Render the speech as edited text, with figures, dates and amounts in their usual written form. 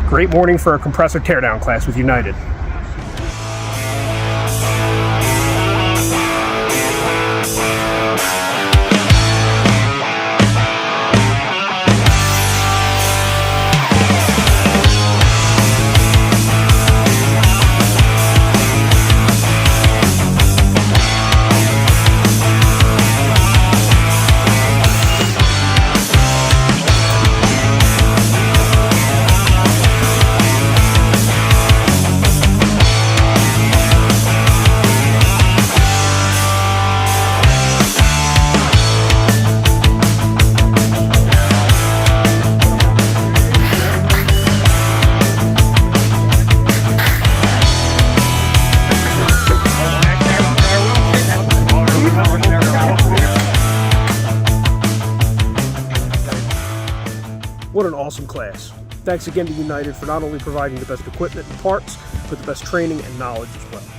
Great morning for a compressor teardown class with United. What an awesome class. Thanks again to United for not only providing the best equipment and parts, but the best training and knowledge as well.